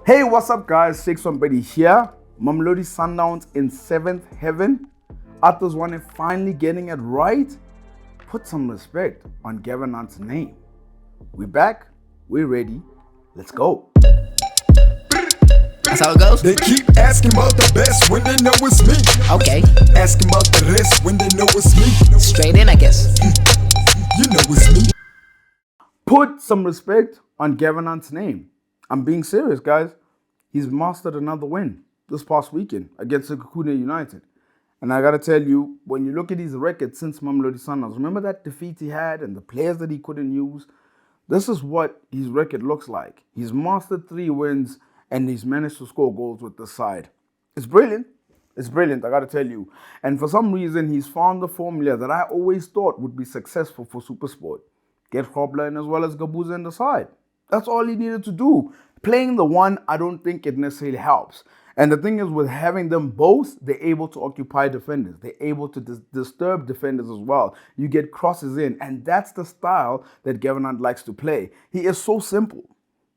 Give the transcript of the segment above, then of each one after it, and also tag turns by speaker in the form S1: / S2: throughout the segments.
S1: Hey, what's up guys? Rampedi here. Mamelodi Sundowns in 7th heaven. Arthur's one finally getting it right. Put some respect on Gavin Hunt's name. We're back. We're ready. Let's go.
S2: That's how it goes?
S3: They keep asking about the best when they know it's me.
S2: Okay.
S3: Asking about the rest when they know it's me.
S2: Straight in, I guess.
S3: You know it's me.
S1: Put some respect on Gavin Hunt's name. I'm being serious, guys. He's mastered another win this past weekend against Kukune United. And I got to tell you, when you look at his record since Mamelodi Sundowns, remember that defeat he had and the players that he couldn't use? This is what his record looks like. He's mastered 3 wins and he's managed to score goals with this side. It's brilliant. It's brilliant, I got to tell you. And for some reason, he's found the formula that I always thought would be successful for SuperSport. Get Hobler in as well as Gabuza in the side. That's all he needed to do. Playing the one, I don't think it necessarily helps. And the thing is, with having them both, they're able to occupy defenders. They're able to disturb defenders as well. You get crosses in, and that's the style that Gavin Hunt likes to play. He is so simple.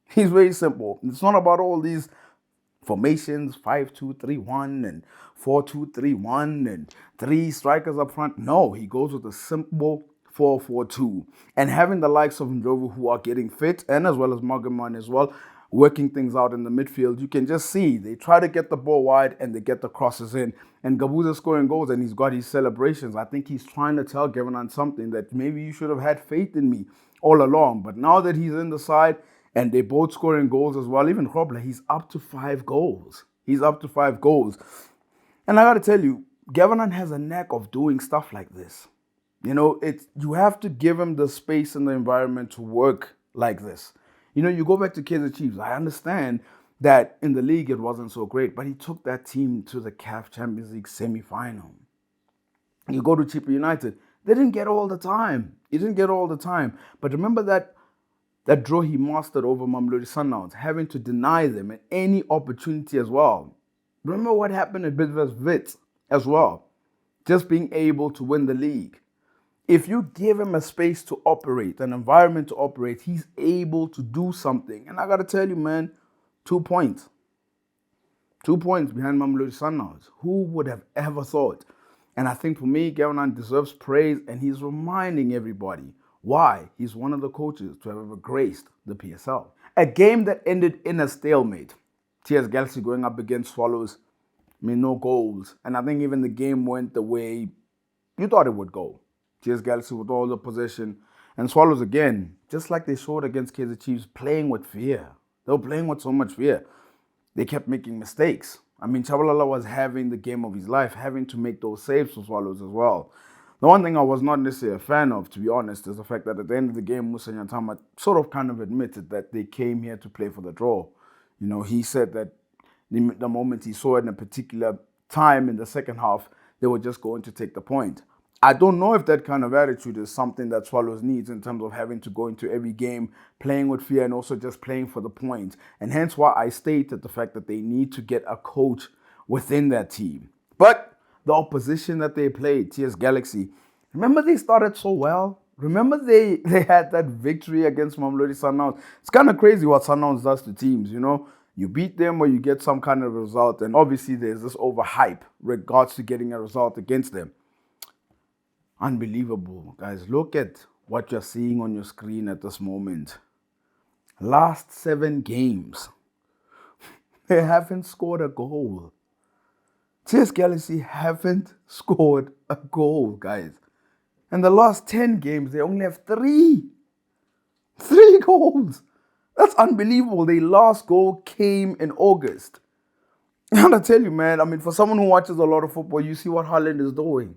S1: He's very simple. It's not about all these formations, 5-2-3-1 and 4-2-3-1 and 3 strikers up front. No, he goes with a simple 4-4-2. And having the likes of Ndlovu who are getting fit, and as well as Magamon as well, working things out in the midfield, you can just see they try to get the ball wide and they get the crosses in. And Gabuza scoring goals and he's got his celebrations. I think he's trying to tell Gavin Hunt something that maybe you should have had faith in me all along. But now that he's in the side and they're both scoring goals as well, even Hobler, he's up to 5 goals. He's up to 5 goals. And I got to tell you, Gavin Hunt has a knack of doing stuff like this. You know, you have to give him the space and the environment to work like this. You know, you go back to Kaizer Chiefs. I understand that in the league it wasn't so great, but he took that team to the CAF Champions League semi-final. You go to Chippa United. They didn't get all the time. He didn't get all the time. But remember that draw he mastered over Mamelodi Sundowns, having to deny them any opportunity as well. Remember what happened at Bidvest Wits as well. Just being able to win the league. If you give him a space to operate, an environment to operate, he's able to do something. And I got to tell you, man, 2 points. 2 points behind Mamelodi Sundowns. Who would have ever thought? And I think for me, Gavin Hunt deserves praise, and he's reminding everybody why he's one of the coaches to have ever graced the PSL. A game that ended in a stalemate. TS Galaxy going up against Swallows. I mean, no goals. And I think even the game went the way you thought it would go. TS Galaxy with all the possession. And Swallows again, just like they showed against Kaizer Chiefs, playing with fear. They were playing with so much fear. They kept making mistakes. I mean, Chabalala was having the game of his life, having to make those saves for Swallows as well. The one thing I was not necessarily a fan of, to be honest, is the fact that at the end of the game, Musa Nyantama sort of kind of admitted that they came here to play for the draw. You know, he said that the moment he saw it in a particular time in the second half, they were just going to take the point. I don't know if that kind of attitude is something that Swallows needs in terms of having to go into every game playing with fear and also just playing for the points. And hence why I stated the fact that they need to get a coach within that team. But the opposition that they played, TS Galaxy, remember they started so well? Remember they had that victory against Mamelodi Sundowns? It's kind of crazy what Sundowns does to teams, you know? You beat them or you get some kind of result, and obviously there's this overhype regards to getting a result against them. Unbelievable, guys. Look at what you're seeing on your screen at this moment. Last 7 games, they haven't scored a goal. TS Galaxy haven't scored a goal, guys. And the last 10 games, they only have 3 goals. That's unbelievable. Their last goal came in August. And I tell you, man, I mean, for someone who watches a lot of football, you see what Haaland is doing.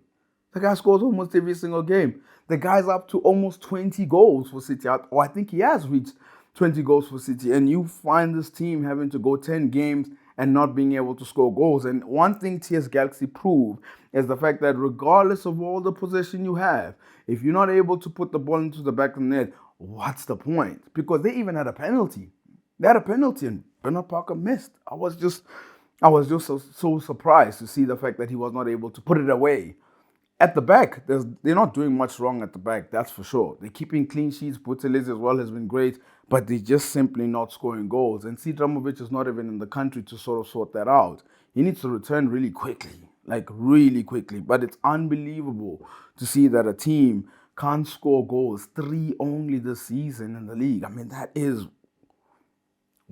S1: The guy scores almost every single game. The guy's up to almost 20 goals for City. Or I think he has reached 20 goals for City. And you find this team having to go 10 games and not being able to score goals. And one thing TS Galaxy proved is the fact that regardless of all the possession you have, if you're not able to put the ball into the back of the net, what's the point? Because they even had a penalty. They had a penalty and Bernard Parker missed. I was just so surprised to see the fact that he was not able to put it away. At the back, they're not doing much wrong at the back, that's for sure. They're keeping clean sheets. Buthelezi as well has been great, but they're just simply not scoring goals. And Sidramovic is not even in the country to sort of sort that out. He needs to return really quickly, like really quickly. But it's unbelievable to see that a team can't score goals, 3 only this season in the league. I mean, that is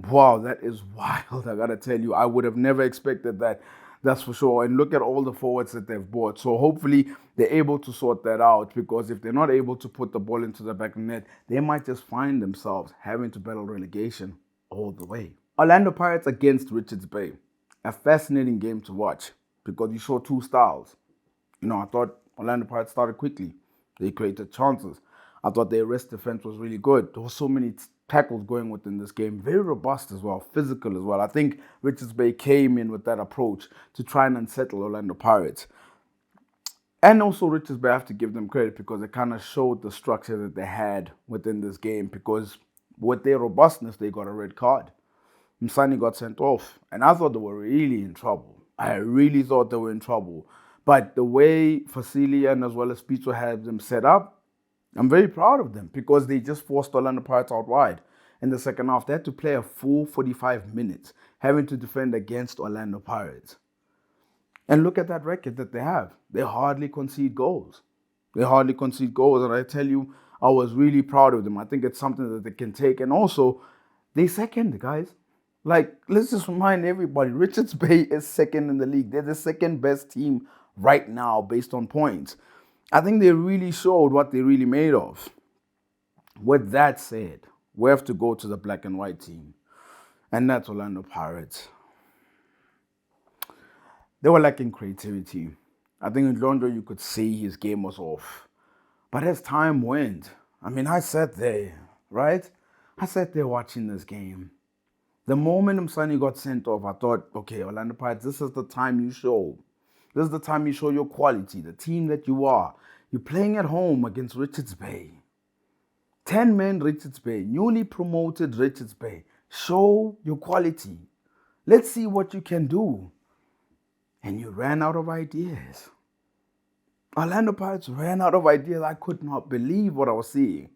S1: wow, that is wild. I gotta tell you, I would have never expected that. That's for sure. And look at all the forwards that they've bought. So hopefully they're able to sort that out, because if they're not able to put the ball into the back of the net, they might just find themselves having to battle relegation all the way. Orlando Pirates against Richards Bay. A fascinating game to watch because you saw two styles. I thought Orlando Pirates started quickly. They created chances. I thought their rest defense was really good. There were so many tackles going within this game. Very robust as well, physical as well. I think Richards Bay came in with that approach to try and unsettle Orlando Pirates. And also Richards Bay, I have to give them credit because it kind of showed the structure that they had within this game, because with their robustness, they got a red card. Msani got sent off, and I thought they were really in trouble. I really thought they were in trouble. But the way Facilia and as well as Pizzo had them set up, I'm very proud of them because they just forced Orlando Pirates out wide. In the second half, they had to play a full 45 minutes, having to defend against Orlando Pirates. And look at that record that they have. They hardly concede goals. And I tell you, I was really proud of them. I think it's something that they can take. And also, they second, guys. Like, let's just remind everybody, Richards Bay is second in the league. They're the second best team right now based on points. I think they really showed what they're really made of. With that said, we have to go to the black and white team, and that's Orlando Pirates. They were lacking creativity. I think in London you could see his game was off. But as time went, I sat there, right? I sat there watching this game. The moment Msani got sent off, I thought, okay, Orlando Pirates, this is the time you show. This is the time you show your quality, the team that you are. You're playing at home against Richards Bay. 10-man Richards Bay, newly promoted Richards Bay. Show your quality. Let's see what you can do. And you ran out of ideas. Orlando Pirates ran out of ideas. I could not believe what I was seeing.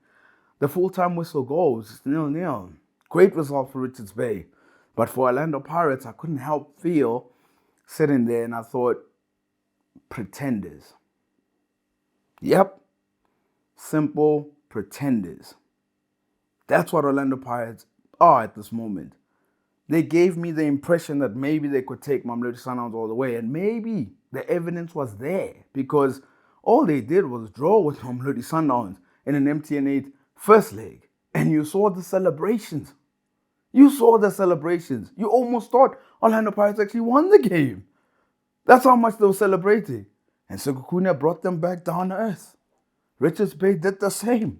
S1: The full-time whistle goes 0-0. Great result for Richards Bay. But for Orlando Pirates, I couldn't help feel sitting there and I thought, pretenders. Yep. Simple pretenders. That's what Orlando Pirates are at this moment. They gave me the impression that maybe they could take Mamelodi Sundowns all the way, and maybe the evidence was there because all they did was draw with Mamelodi Sundowns in an MTN8 first leg, and you saw the celebrations. You almost thought Orlando Pirates actually won the game. That's how much they were celebrating. And Sekhukhune brought them back down to earth. Richards Bay did the same.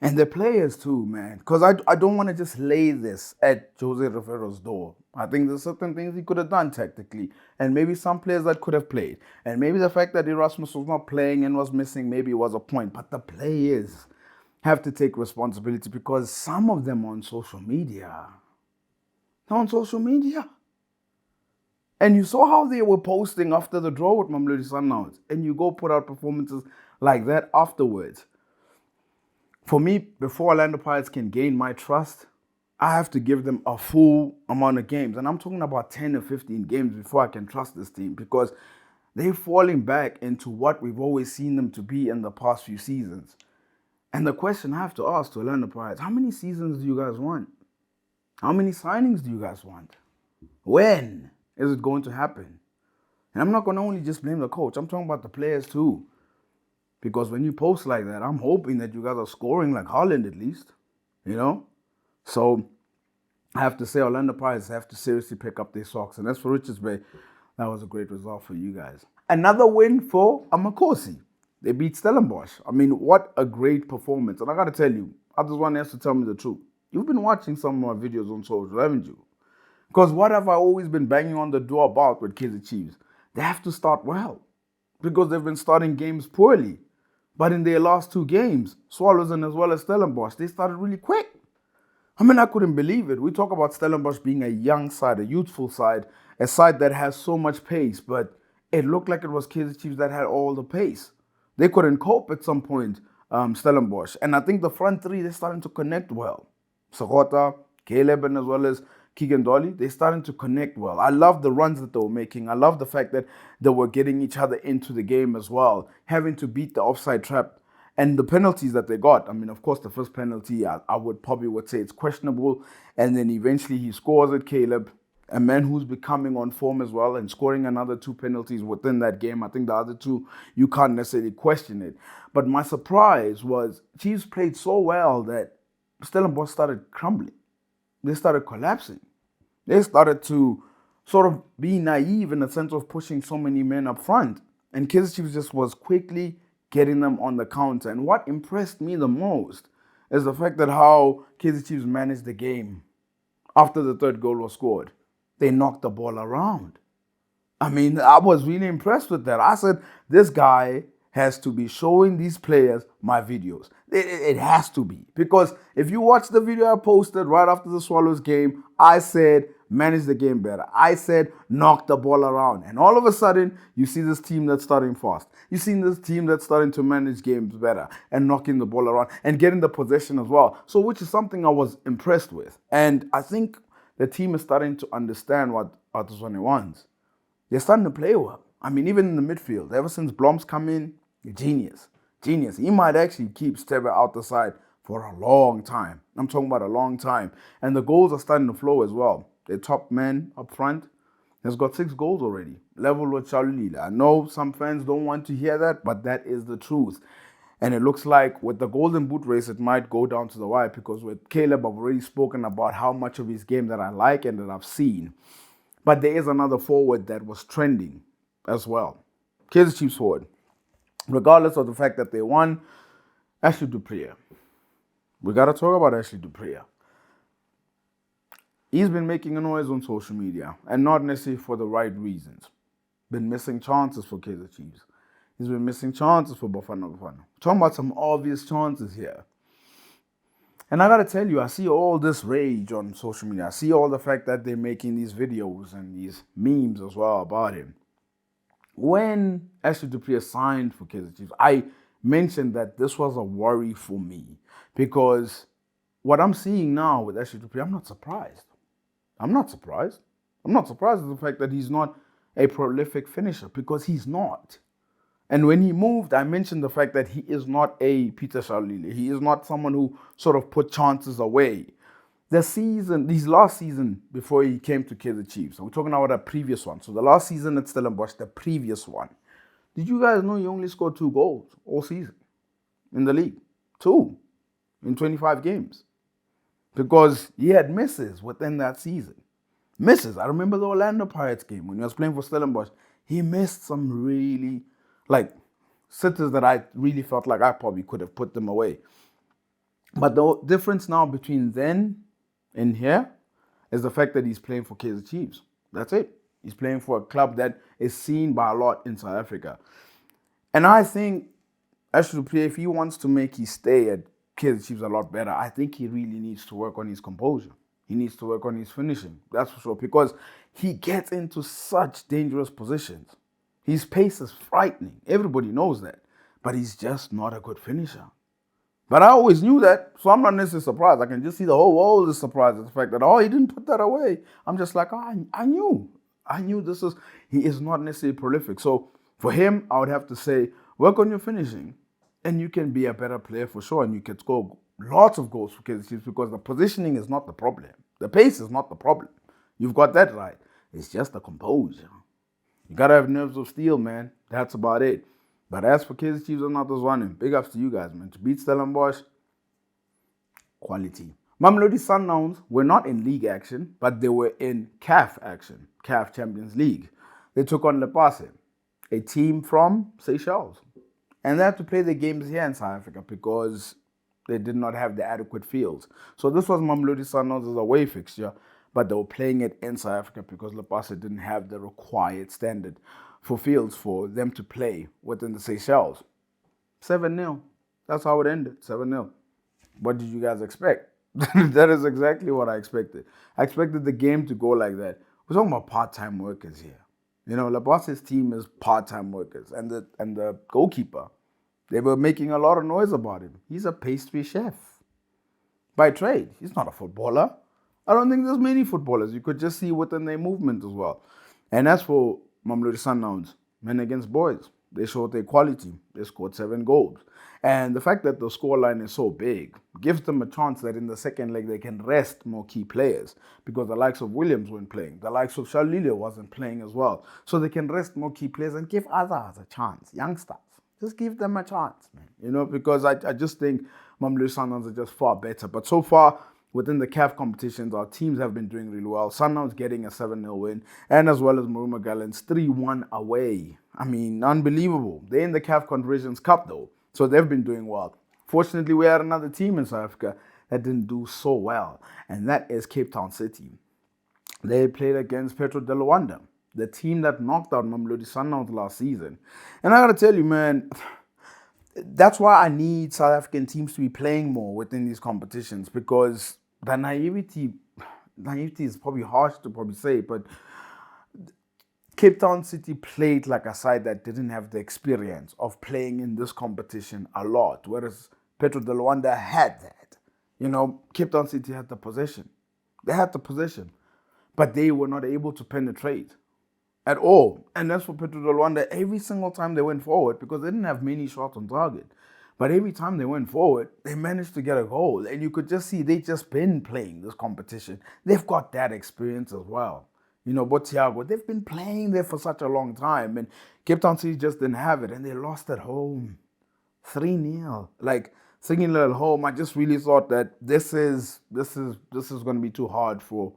S1: And the players too, man. Because I don't want to just lay this at Jose Rivero's door. I think there's certain things he could have done tactically. And maybe some players that could have played. And maybe the fact that Erasmus was not playing and was missing maybe was a point. But the players have to take responsibility because some of them are on social media. They're on social media. And you saw how they were posting after the draw with Mamelodi Sundowns. And you go put out performances like that afterwards. For me, before Orlando Pirates can gain my trust, I have to give them a full amount of games. And I'm talking about 10 or 15 games before I can trust this team because they're falling back into what we've always seen them to be in the past few seasons. And the question I have to ask to Orlando Pirates, how many seasons do you guys want? How many signings do you guys want? When is it going to happen? And I'm not going to only just blame the coach. I'm talking about the players too. Because when you post like that, I'm hoping that you guys are scoring like Haaland at least, So I have to say Orlando Pirates have to seriously pick up their socks. And as for Richards Bay, that was a great result for you guys. Another win for Amakhosi. They beat Stellenbosch. What a great performance. And I got to tell you, I just want to tell me the truth. You've been watching some of my videos on social, haven't you? Because what have I always been banging on the door about with Kaizer Chiefs? They have to start well. Because they've been starting games poorly. But in their last 2 games, Swallows and as well as Stellenbosch, they started really quick. I couldn't believe it. We talk about Stellenbosch being a young side, a youthful side, a side that has so much pace. But it looked like it was Kaizer Chiefs that had all the pace. They couldn't cope at some point, Stellenbosch. And I think the front three, they're starting to connect well. Sagota, Caleb, and as well as Keegan Dolly, they're starting to connect well. I love the runs that they were making. I love the fact that they were getting each other into the game as well, having to beat the offside trap. And the penalties that they got, I mean, of course, the first penalty, I would say it's questionable. And then eventually he scores it, Caleb, a man who's becoming on form as well and scoring another 2 penalties within that game. I think the other 2, you can't necessarily question it. But my surprise was Chiefs played so well that Stellenbosch started crumbling. They started collapsing. They started to sort of be naive in the sense of pushing so many men up front. And Kaizer Chiefs just was quickly getting them on the counter. And what impressed me the most is the fact that how Kaizer Chiefs managed the game after the 3rd goal was scored. They knocked the ball around. I mean, I was really impressed with that. I said, this guy has to be showing these players my videos. It has to be. Because if you watch the video I posted right after the Swallows game, I said, manage the game better. I said, knock the ball around. And all of a sudden, you see this team that's starting fast. You see this team that's starting to manage games better and knocking the ball around and getting the possession as well. So, which is something I was impressed with. And I think the team is starting to understand what Artuzwane wants. They're starting to play well. I mean, even in the midfield, ever since Blom's come in, genius. He might actually keep Stebe out the side for a long time. I'm talking about a long time. And the goals are starting to flow as well. The top man up front has got 6 goals already, level with Shalulile. I know some fans don't want to hear that, but that is the truth. And it looks like with the Golden Boot race, it might go down to the wire because with Caleb, I've already spoken about how much of his game that I like and that I've seen. But there is another forward that was trending as well. Kaizer Chiefs forward. Regardless of the fact that they won, Ashley Dupree. We got to talk about Ashley Dupree. He's been making a noise on social media, and not necessarily for the right reasons. Been missing chances for Kaizer Chiefs. He's been missing chances for Bafana Bafana. Talking about some obvious chances here. And I got to tell you, I see all this rage on social media. I see all the fact that they're making these videos and these memes as well about him. When Ashley Dupree signed for Kaizer Chiefs, I mentioned that this was a worry for me because what I'm seeing now with Ashley Dupree, I'm not surprised. I'm not surprised at the fact that he's not a prolific finisher because he's not. And when he moved, I mentioned the fact that he is not a Peter Shalulile. He is not someone who sort of put chances away. This last season before he came to Kaizer Chiefs, so we're talking about a previous one. So the last season at Stellenbosch, the previous one. Did you guys know he only scored 2 goals all season in the league? 2 in 25 games. Because he had misses within that season. Misses. I remember the Orlando Pirates game when he was playing for Stellenbosch. He missed some really, sitters that I really felt like I probably could have put them away. But the difference now between then and here is the fact that he's playing for Kaizer Chiefs. That's it. He's playing for a club that is seen by a lot in South Africa. And I think Ashley Dupree, if he wants to make his stay at Kaizer Chiefs a lot better, I think he really needs to work on his composure. He needs to work on his finishing. That's for sure. Because he gets into such dangerous positions. His pace is frightening. Everybody knows that. But he's just not a good finisher. But I always knew that, so I'm not necessarily surprised. I can just see the whole world is surprised at the fact that, he didn't put that away. I'm just like, I knew. He is not necessarily prolific. So for him, I would have to say, work on your finishing, and you can be a better player for sure, and you can score lots of goals for Kaizer Chiefs because the positioning is not the problem. The pace is not the problem. You've got that right. It's just the composure. You got to have nerves of steel, man. That's about it. But as for Kaizer Chiefs and others running, big ups to you guys, man. To beat Stellenbosch, quality. Mamelodi Sundowns were not in league action, but they were in CAF action, CAF Champions League. They took on Lepase, a team from Seychelles. And they had to play their games here in South Africa because they did not have the adequate fields. So this was Mamelodi Sundowns' away fixture, but they were playing it in South Africa because Lepase didn't have the required standard for fields for them to play within the Seychelles. 7-0. That's how it ended, 7-0. What did you guys expect? That is exactly what I expected. I expected the game to go like that. We're talking about part-time workers here. You know, Laboss's team is part-time workers, and the goalkeeper, they were making a lot of noise about him. He's a pastry chef by trade. He's not a footballer. I don't think there's many footballers. You could just see within their movement as well. And as for Mamelodi Sundowns, men against boys, they showed their quality. They scored 7 goals. And the fact that the scoreline is so big gives them a chance that in the second leg they can rest more key players, because the likes of Williams weren't playing. The likes of Shalilio wasn't playing as well. So they can rest more key players and give others a chance, youngsters. Just give them a chance, man. You know, because I just think Mamelodi Sundowns are just far better. But so far, within the CAF competitions, our teams have been doing really well. Sundowns getting a 7-0 win, and as well as Maruma Gallants 3-1 away. I mean, unbelievable. They're in the CAF Confederations Cup, though, so they've been doing well. Fortunately, we had another team in South Africa that didn't do so well, and that is Cape Town City. They played against Petro de Luanda, the team that knocked out Mamelodi Sundowns last season. And I gotta tell you, man, that's why I need South African teams to be playing more within these competitions, because the naivety is probably harsh to probably say, but Cape Town City played like a side that didn't have the experience of playing in this competition a lot, whereas Petro de Luanda had that. You know, Cape Town City had the possession. They had the possession, but they were not able to penetrate at all. And that's for Petro de Luanda. Every single time they went forward, because they didn't have many shots on target, but every time they went forward, they managed to get a goal. And you could just see they just been playing this competition. They've got that experience as well. You know, Botiago, they've been playing there for such a long time. And Cape Town City just didn't have it. And they lost at home. 3-0. Like, 3-0 at home. I just really thought that this is going to be too hard for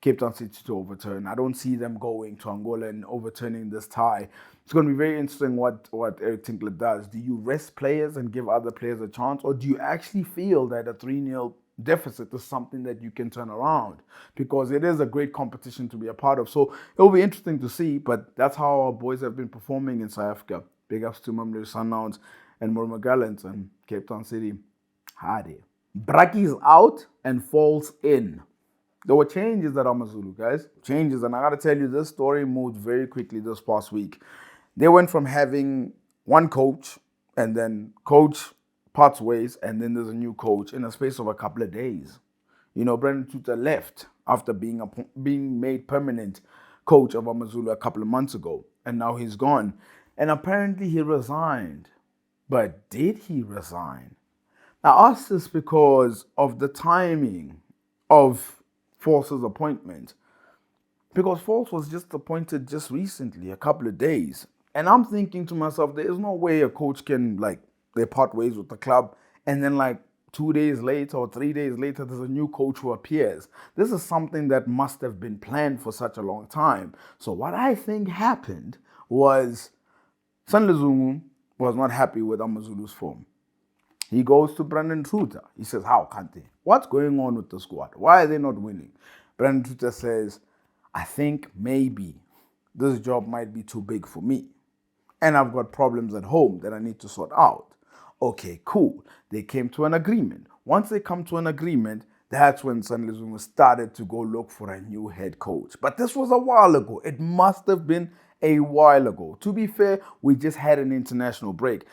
S1: Cape Town City to overturn. I don't see them going to Angola and overturning this tie. It's going to be very interesting what Eric Tinkler does. Do you rest players and give other players a chance, or do you actually feel that a 3-0 deficit is something that you can turn around? Because it is a great competition to be a part of. So it'll be interesting to see, but that's how our boys have been performing in South Africa. Big ups to Mamelodi Sundowns and Maruma Gallants and Cape Town City. Hadi. Braki's out and Folz in. There were changes at AmaZulu, guys. Changes. And I got to tell you, this story moved very quickly this past week. They went from having one coach, and then coach parts ways, and then there's a new coach in a space of a couple of days. You know, Brendan Truter left after being made permanent coach of AmaZulu a couple of months ago, and now he's gone. And apparently he resigned. But did he resign? I ask this because of the timing of Folz's appointment, because Folz was just appointed just recently, a couple of days, and I'm thinking to myself, there is no way a coach can, like, they part ways with the club, and then like 2 days later or 3 days later, there's a new coach who appears. This is something that must have been planned for such a long time. So what I think happened was Sanlezungu was not happy with AmaZulu's form. He goes to Brendan Truter. He says, how can't they? What's going on with the squad? Why are they not winning? Brendan Truter says, I think maybe this job might be too big for me. And I've got problems at home that I need to sort out. Okay, cool. They came to an agreement. Once they come to an agreement, that's when Sanlezungu started to go look for a new head coach. But this was a while ago. It must have been a while ago. To be fair, we just had an international break.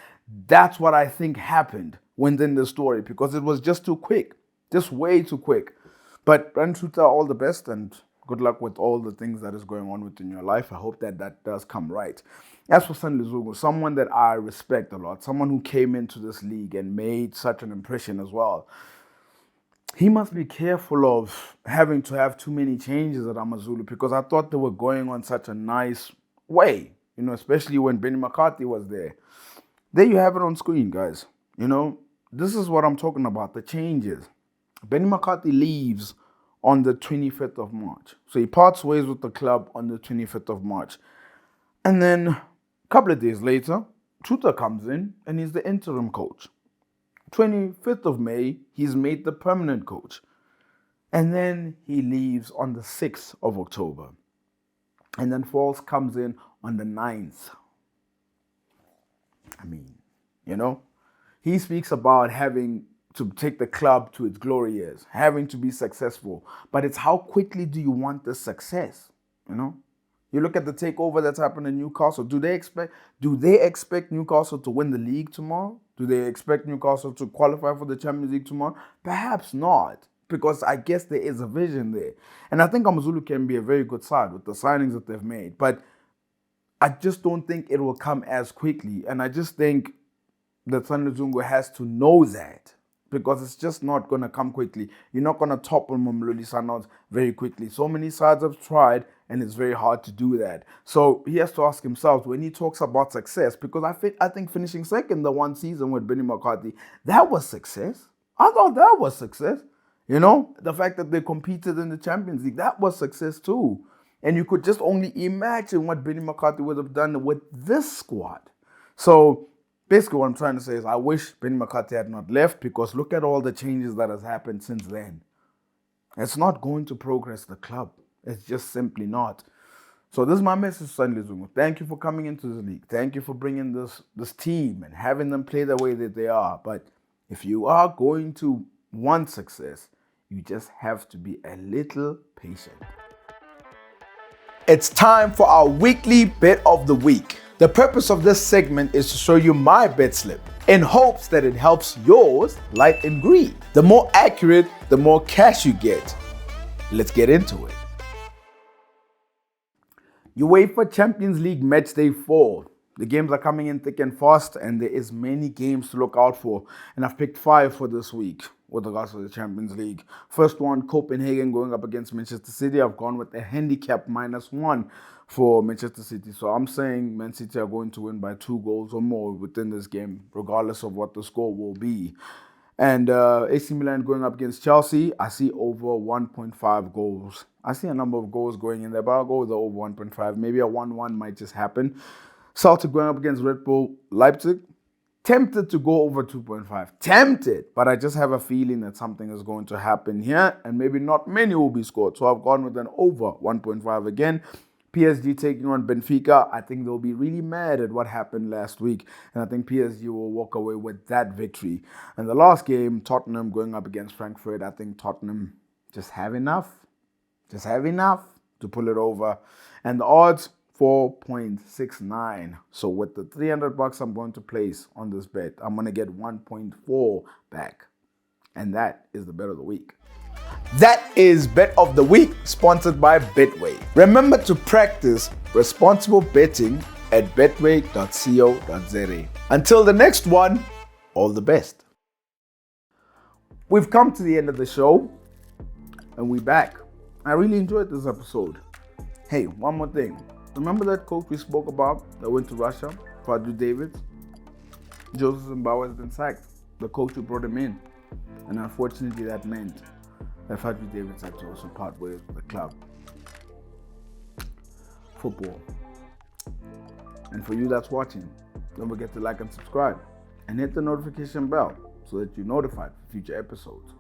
S1: That's what I think happened within the story, because it was just too quick. Just way too quick. But Brendan Truter, all the best, and good luck with all the things that is going on within your life. I hope that that does come right. As for Sanlezungu, someone that I respect a lot, someone who came into this league and made such an impression as well, he must be careful of having to have too many changes at AmaZulu, because I thought they were going on such a nice way, you know, especially when Benny McCarthy was there. There you have it on screen, guys. You know, this is what I'm talking about, the changes. Benny McCarthy leaves on the 25th of March. So he parts ways with the club on the 25th of March. And then a couple of days later, Truter comes in and he's the interim coach. 25th of May, he's made the permanent coach. And then he leaves on the 6th of October. And then Folz comes in on the 9th. I mean, you know, he speaks about having to take the club to its glory years, having to be successful. But it's how quickly do you want this success, you know? You look at the takeover that's happened in Newcastle. Do they expect Newcastle to win the league tomorrow? Do they expect Newcastle to qualify for the Champions League tomorrow? Perhaps not, because I guess there is a vision there. And I think AmaZulu can be a very good side with the signings that they've made. But I just don't think it will come as quickly. And I just think that Thandi Zungu has to know that, because it's just not going to come quickly. You're not going to topple Mamelodi Sundowns very quickly. So many sides have tried, and it's very hard to do that. So he has to ask himself when he talks about success, because I think finishing second the one season with Benny McCarthy, that was success. I thought that was success. You know, the fact that they competed in the Champions League, that was success too. And you could just only imagine what Benny McCarthy would have done with this squad. So basically what I'm trying to say is I wish Benny McCarthy had not left, because look at all the changes that has happened since then. It's not going to progress the club. It's just simply not. So this is my message to Thandi Zungu. Thank you for coming into the league. Thank you for bringing this team and having them play the way that they are. But if you are going to want success, you just have to be a little patient. It's time for our weekly bet of the week. The purpose of this segment is to show you my bet slip in hopes that it helps yours light and green. The more accurate, the more cash you get. Let's get into it. UEFA Champions League match day 4. The games are coming in thick and fast, and there is many games to look out for. And I've picked 5 for this week with regards to the Champions League. First one, Copenhagen going up against Manchester City. I've gone with a handicap -1 for Manchester City. So I'm saying Man City are going to win by 2 goals or more within this game, regardless of what the score will be. And AC Milan going up against Chelsea, I see over 1.5 goals. I see a number of goals going in there, but I'll go with the over 1.5. Maybe a 1-1 might just happen. Celtic going up against Red Bull Leipzig. Tempted to go over 2.5. Tempted, but I just have a feeling that something is going to happen here, and maybe not many will be scored. So I've gone with an over 1.5 again. PSG taking on Benfica. I think they'll be really mad at what happened last week, and I think PSG will walk away with that victory. And the last game, Tottenham going up against Frankfurt. I think Tottenham just have enough to pull it over. And the odds, 4.69. So with the $300 I'm going to place on this bet, I'm going to get 1.4 back. And that is the bet of the week. That is Bet of the Week, sponsored by Betway. Remember to practice responsible betting at betway.co.za. Until the next one, all the best. We've come to the end of the show, and we're back. I really enjoyed this episode. Hey, one more thing. Remember that coach we spoke about that went to Russia, Fadlu Davids? Joseph Zimbabwe has been sacked. The coach who brought him in. And unfortunately, that meant that Fadlu Davids had to also part ways with the club. Football. And for you that's watching, don't forget to like and subscribe. And hit the notification bell so that you're notified for future episodes.